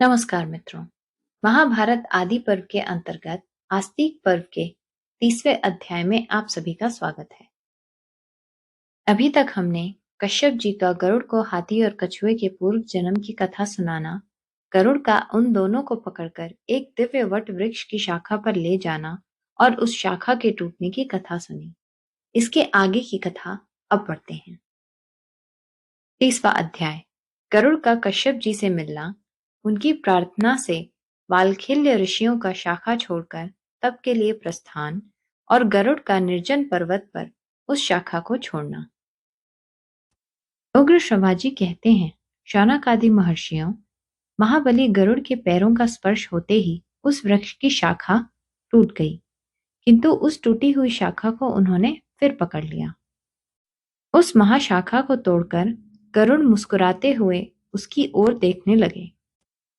नमस्कार मित्रों। महाभारत आदि पर्व के अंतर्गत आस्तिक पर्व के 30वें अध्याय में आप सभी का स्वागत है। अभी तक हमने कश्यप जी का गरुड़ को हाथी और कछुए के पूर्व जन्म की कथा सुनाना, गरुड़ का उन दोनों को पकड़कर एक दिव्य वट वृक्ष की शाखा पर ले जाना और उस शाखा के टूटने की कथा सुनी। इसके आगे की कथा अब पढ़ते हैं। 30वां अध्याय, गरुड़ का कश्यप जी से मिलना। उनकी प्रार्थना से वालखिल्य ऋषियों का शाखा छोड़कर तप के लिए प्रस्थान और गरुड़ का निर्जन पर्वत पर उस शाखा को छोड़ना। उग्र शंभाजी कहते हैं, शौनक आदि महर्षियों, महाबली गरुड़ के पैरों का स्पर्श होते ही उस वृक्ष की शाखा टूट गई, किंतु उस टूटी हुई शाखा को उन्होंने फिर पकड़ लिया। उस महाशाखा को तोड़कर गरुड़ मुस्कुराते हुए उसकी ओर देखने लगे।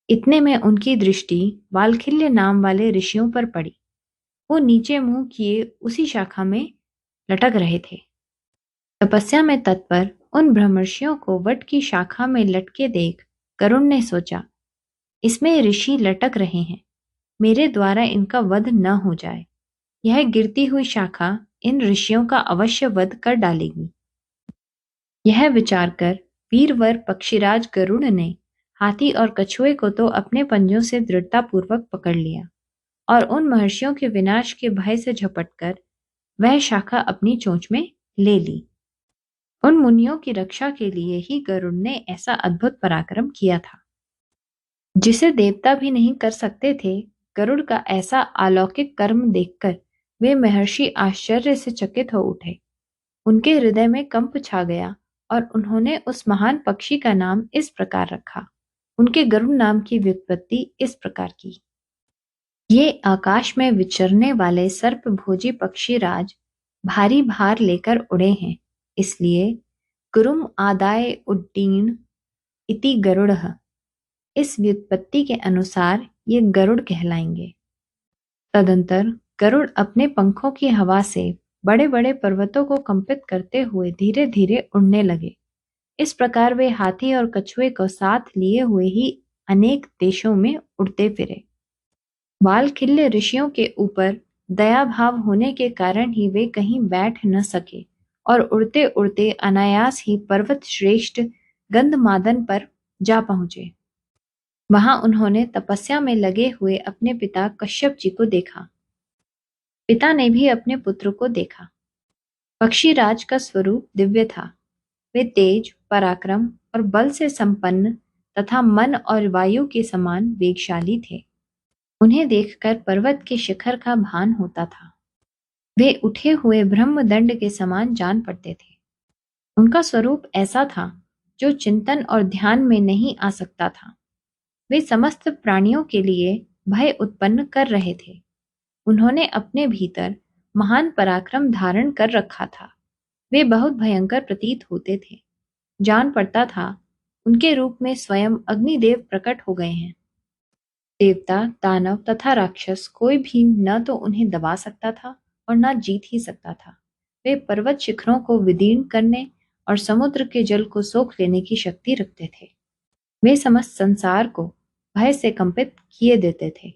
इतने में उनकी दृष्टि वालखिल्य नाम वाले ऋषियों पर पड़ी। वो नीचे मुंह किए उसी शाखा में लटक रहे थे। तपस्या में तत्पर उन ब्रह्मर्षियों को वट की शाखा में लटके देख गरुड़ ने सोचा, इसमें ऋषि लटक रहे हैं, मेरे द्वारा इनका वध न हो जाए। यह गिरती हुई शाखा इन ऋषियों का अवश्य वध कर डालेगी। यह विचार कर वीरवर पक्षीराज गरुड़ ने हाथी और कछुए को तो अपने पंजों से दृढ़तापूर्वक पकड़ लिया और उन महर्षियों के विनाश के भय से झपटकर वह शाखा अपनी चोंच में ले ली। उन मुनियों की रक्षा के लिए ही गरुड़ ने ऐसा अद्भुत पराक्रम किया था, जिसे देवता भी नहीं कर सकते थे। गरुड़ का ऐसा अलौकिक कर्म देखकर वे महर्षि आश्चर्य से चकित हो उठे। उनके हृदय में कंप छा गया और उन्होंने उस महान पक्षी का नाम इस प्रकार रखा। उनके गरुड़ नाम की व्युत्पत्ति इस प्रकार की। ये आकाश में विचरने वाले सर्पभोजी पक्षीराज भारी भार लेकर उड़े हैं, इसलिए गुरुम आदाय उड्डीन इति गरुड़ः। इस व्युत्पत्ति के अनुसार ये गरुड़ कहलाएंगे। तदंतर गरुड़ अपने पंखों की हवा से बड़े बड़े पर्वतों को कंपित करते हुए धीरे धीरे उड़ने लगे। इस प्रकार वे हाथी और कछुए को साथ लिए हुए ही अनेक देशों में उड़ते फिरे। वालखिल्य ऋषियों के ऊपर दया भाव होने के कारण ही वे कहीं बैठ न सके और उड़ते उड़ते अनायास ही पर्वत श्रेष्ठ गंधमादन पर जा पहुंचे। वहां उन्होंने तपस्या में लगे हुए अपने पिता कश्यप जी को देखा। पिता ने भी अपने पुत्र को देखा। पक्षीराज का स्वरूप दिव्य था। वे तेज, पराक्रम और बल से संपन्न तथा मन और वायु के समान वेगशाली थे। उन्हें देखकर पर्वत के शिखर का भान होता था। वे उठे हुए ब्रह्मदंड के समान जान पड़ते थे। उनका स्वरूप ऐसा था जो चिंतन और ध्यान में नहीं आ सकता था। वे समस्त प्राणियों के लिए भय उत्पन्न कर रहे थे। उन्होंने अपने भीतर महान पराक्रम धारण कर रखा था। वे बहुत भयंकर प्रतीत होते थे। जान पड़ता था उनके रूप में स्वयं अग्निदेव प्रकट हो गए हैं। देवता, दानव तथा राक्षस कोई भी न तो उन्हें दबा सकता था और न जीत ही सकता था। वे पर्वत शिखरों को विदीर्ण करने और समुद्र के जल को सोख लेने की शक्ति रखते थे। वे समस्त संसार को भय से कंपित किए देते थे।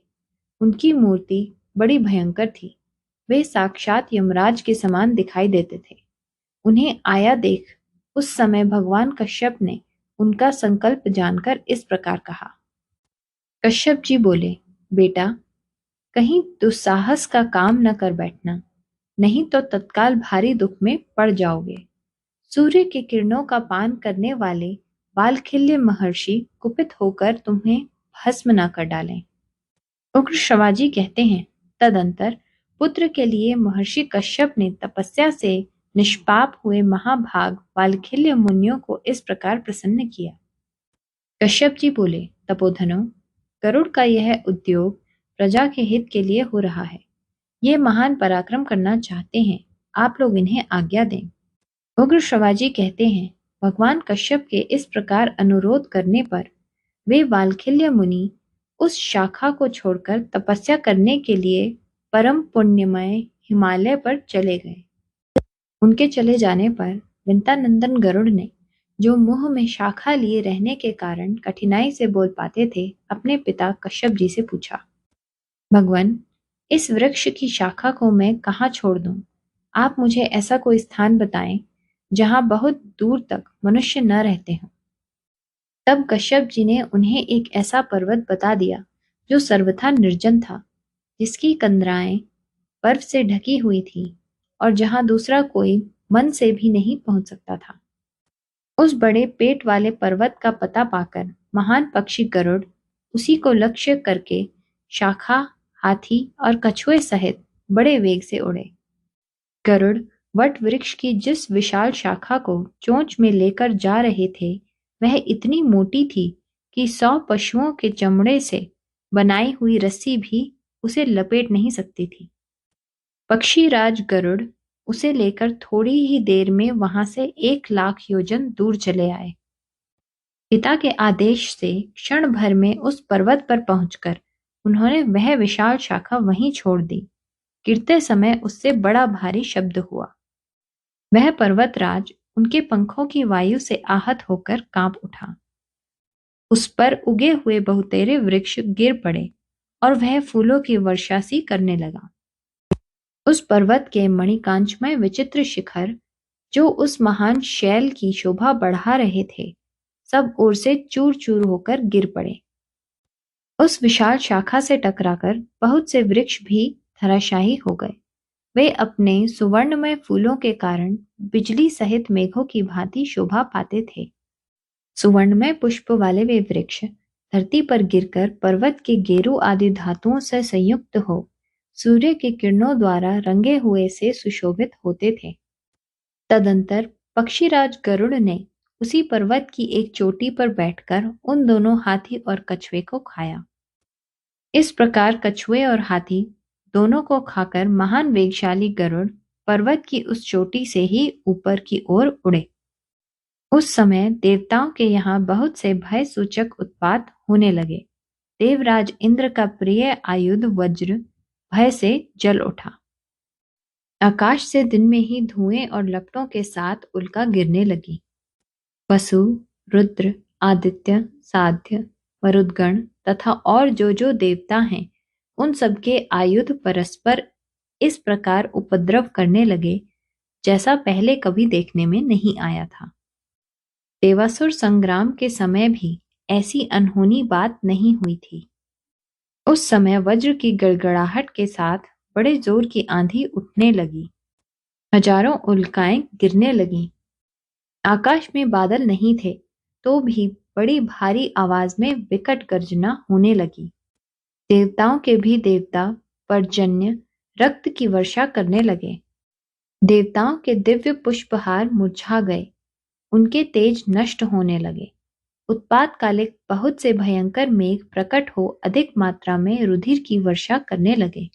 उनकी मूर्ति बड़ी भयंकर थी। वे साक्षात यमराज के समान दिखाई देते थे। उन्हें आया देख उस समय भगवान कश्यप ने उनका संकल्प जानकर इस प्रकार कहा। कश्यप जी बोले, बेटा, कहीं दुस्साहस का काम न कर बैठना, नहीं तो तत्काल भारी दुख में पड़ जाओगे। सूर्य की किरणों का पान करने वाले वालखिल्य महर्षि कुपित होकर तुम्हें भस्म न कर डालें। उग्र शंभाजी कहते हैं, तदंतर पुत्र के लिए महर्षि कश्यप ने तपस्या से निष्पाप हुए महाभाग वालखिल्य मुनियों को इस प्रकार प्रसन्न किया। कश्यप जी बोले, तपोधनो, गरुड़ का यह उद्योग प्रजा के हित के लिए हो रहा है। ये महान पराक्रम करना चाहते हैं, आप लोग इन्हें आज्ञा दें। उग्र शंभाजी कहते हैं, भगवान कश्यप के इस प्रकार अनुरोध करने पर वे वालखिल्य मुनि उस शाखा को छोड़कर तपस्या करने के लिए परम पुण्यमय हिमालय पर चले गए। उनके चले जाने पर विंतानंदन गरुड़ ने जो मुंह में शाखा लिए रहने के कारण कठिनाई से बोल पाते थे, अपने पिता कश्यप जी से पूछा, भगवान, इस वृक्ष की शाखा को मैं कहाँ छोड़ दूं? आप मुझे ऐसा कोई स्थान बताएं जहां बहुत दूर तक मनुष्य न रहते हों। तब कश्यप जी ने उन्हें एक ऐसा पर्वत बता दिया जो सर्वथा निर्जन था, जिसकी कंदराएं बर्फ से ढकी हुई थी और जहां दूसरा कोई मन से भी नहीं पहुंच सकता था। उस बड़े पेट वाले पर्वत का पता पाकर महान पक्षी गरुड़ उसी को लक्ष्य करके शाखा, हाथी और कछुए सहित बड़े वेग से उड़े। गरुड़ वट वृक्ष की जिस विशाल शाखा को चोंच में लेकर जा रहे थे, वह इतनी मोटी थी कि 100 पशुओं के चमड़े से बनाई हुई रस्सी भी उसे लपेट नहीं सकती थी। पक्षीराज गरुड़ उसे लेकर थोड़ी ही देर में वहां से 1 लाख योजन दूर चले आए। पिता के आदेश से क्षण भर में उस पर्वत पर पहुंचकर उन्होंने वह विशाल शाखा वहीं छोड़ दी। गिरते समय उससे बड़ा भारी शब्द हुआ। वह पर्वतराज उनके पंखों की वायु से आहत होकर कांप उठा। उस पर उगे हुए बहुतेरे वृक्ष गिर पड़े और वह फूलों की वर्षा सी करने लगा। उस पर्वत के मणिकांचमय विचित्र शिखर, जो उस महान शैल की शोभा बढ़ा रहे थे, सब ओर से चूर चूर होकर गिर पड़े। उस विशाल शाखा से टकराकर बहुत से वृक्ष भी धराशायी हो गए। वे अपने सुवर्णमय फूलों के कारण बिजली सहित मेघों की भांति शोभा पाते थे। सुवर्णमय पुष्प वाले वे वृक्ष धरती पर गिरकर पर्वत के गेरू आदि धातुओं से संयुक्त हो सूर्य की किरणों द्वारा रंगे हुए से सुशोभित होते थे। तदंतर पक्षीराज गरुड़ ने उसी पर्वत की एक चोटी पर बैठकर उन दोनों हाथी और कछुए को खाया। इस प्रकार कछुए और हाथी दोनों को खाकर महान वेगशाली गरुड़ पर्वत की उस चोटी से ही ऊपर की ओर उड़े। उस समय देवताओं के यहाँ बहुत से भय सूचक उत्पात होने लगे। देवराज इंद्र का प्रिय आयुध वज्र भय से जल उठा। आकाश से दिन में ही धुएं और लपटों के साथ उल्का गिरने लगी। वसु, रुद्र, आदित्य, साध्य, मरुदगण तथा और जो देवता हैं, उन सबके आयुध परस्पर इस प्रकार उपद्रव करने लगे जैसा पहले कभी देखने में नहीं आया था। देवासुर संग्राम के समय भी ऐसी अनहोनी बात नहीं हुई थी। उस समय वज्र की गड़गड़ाहट के साथ बड़े जोर की आंधी उठने लगी। हजारों उल्काएं गिरने लगीं। आकाश में बादल नहीं थे तो भी बड़ी भारी आवाज में विकट गर्जना होने लगी। देवताओं के भी देवता पर्जन्य रक्त की वर्षा करने लगे। देवताओं के दिव्य पुष्पहार मुरझा गए, उनके तेज नष्ट होने लगे। उत्पातकालिक बहुत से भयंकर मेघ प्रकट हो अधिक मात्रा में रुधिर की वर्षा करने लगे।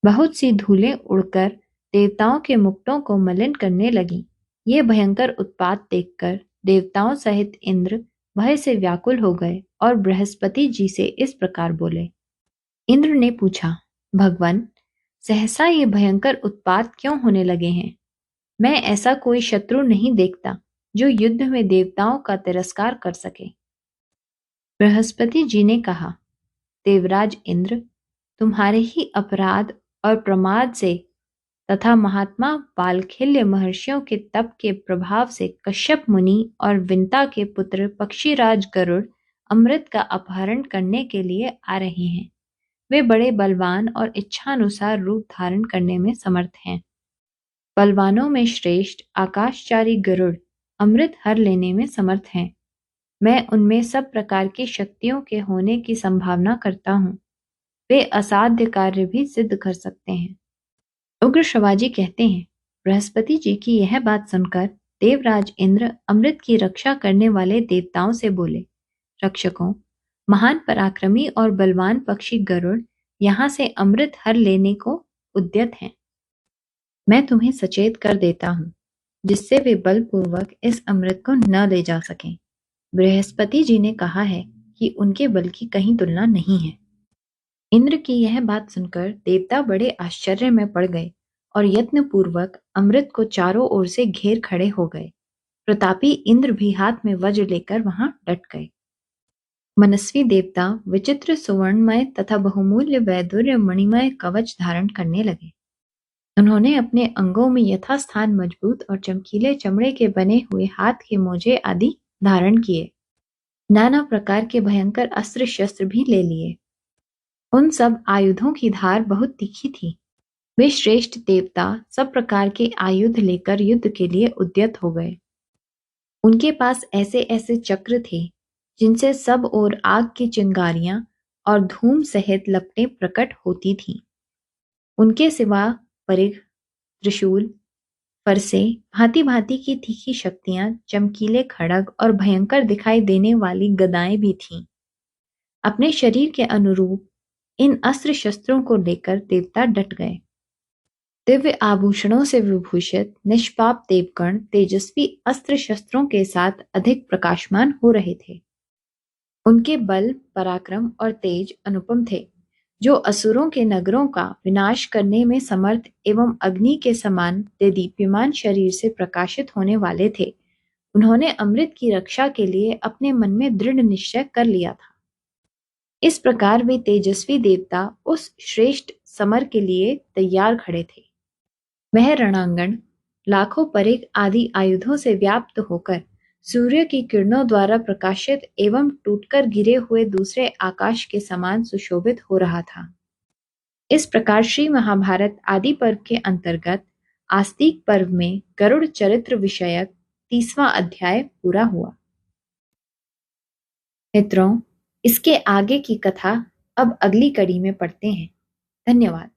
बहुत सी धूलें उड़कर देवताओं के मुकुटों को मलिन करने लगी। ये भयंकर उत्पात देखकर देवताओं सहित इंद्र भय से व्याकुल हो गए और बृहस्पति जी से इस प्रकार बोले। इंद्र ने पूछा, भगवान, सहसा ये भयंकर उत्पात क्यों होने लगे हैं? मैं ऐसा कोई शत्रु नहीं देखता जो युद्ध में देवताओं का तिरस्कार कर सके। बृहस्पति जी ने कहा, देवराज इंद्र, तुम्हारे ही अपराध और प्रमाद से तथा महात्मा बालखिल्य महर्षियों के तप के प्रभाव से कश्यप मुनि और विंता के पुत्र पक्षीराज गरुड़ अमृत का अपहरण करने के लिए आ रहे हैं। वे बड़े बलवान और इच्छानुसार रूप धारण करने में समर्थ हैं। बलवानों में श्रेष्ठ आकाशचारी गरुड़ अमृत हर लेने में समर्थ हैं। मैं उनमें सब प्रकार की शक्तियों के होने की संभावना करता हूँ। वे असाध्य कार्य भी सिद्ध कर सकते हैं। उग्र शिवाजी कहते हैं, बृहस्पति जी की यह बात सुनकर देवराज इंद्र अमृत की रक्षा करने वाले देवताओं से बोले, रक्षकों, महान पराक्रमी और बलवान पक्षी गरुड़ यहाँ से अमृत हर लेने को उद्यत हैं। मैं तुम्हें सचेत कर देता हूँ, जिससे वे बलपूर्वक इस अमृत को न ले जा सकें। बृहस्पति जी ने कहा है कि उनके बल की कहीं तुलना नहीं है। इंद्र की यह बात सुनकर देवता बड़े आश्चर्य में पड़ गए और यत्न पूर्वक अमृत को चारों ओर से घेर खड़े हो गए। प्रतापी इंद्र भी हाथ में वज्र लेकर वहां डट गए। मनस्वी देवता विचित्र सुवर्णमय तथा बहुमूल्य वैदुर्य मणिमय कवच धारण करने लगे। उन्होंने अपने अंगों में यथास्थान मजबूत और चमकीले चमड़े के बने हुए हाथ के मोजे आदि धारण किए। नाना प्रकार के भयंकर अस्त्र शस्त्र भी ले लिए। उन सब आयुधों की धार बहुत तीखी थी। वे श्रेष्ठ देवता सब प्रकार के आयुध लेकर युद्ध के लिए उद्यत हो गए। उनके पास ऐसे ऐसे चक्र थे जिनसे सब ओर आग की चिंगारियां और धूम सहित लपटें प्रकट होती थीं। उनके सिवा परिघ, त्रिशूल, फरसे, भांति भांति की तीखी शक्तियां, चमकीले खड़ग और भयंकर दिखाई देने वाली गदाएं भी थीं। अपने शरीर के अनुरूप इन अस्त्र शस्त्रों को लेकर देवता डट गए। दिव्य आभूषणों से विभूषित निष्पाप देवगण तेजस्वी अस्त्र शस्त्रों के साथ अधिक प्रकाशमान हो रहे थे। उनके बल, पराक्रम और तेज अनुपम थे। जो असुरों के नगरों का विनाश करने में समर्थ एवं अग्नि के समान देदीप्यमान शरीर से प्रकाशित होने वाले थे, उन्होंने अमृत की रक्षा के लिए अपने मन में दृढ़ निश्चय कर लिया था। इस प्रकार वे तेजस्वी देवता उस श्रेष्ठ समर के लिए तैयार खड़े थे। वह रणांगण लाखों परिघ आदि आयुधों से व्याप्त होकर सूर्य की किरणों द्वारा प्रकाशित एवं टूटकर गिरे हुए दूसरे आकाश के समान सुशोभित हो रहा था। इस प्रकार श्री महाभारत आदि पर्व के अंतर्गत आस्तिक पर्व में गरुड़ चरित्र विषयक 30वां अध्याय पूरा हुआ। मित्रों, इसके आगे की कथा अब अगली कड़ी में पढ़ते हैं। धन्यवाद।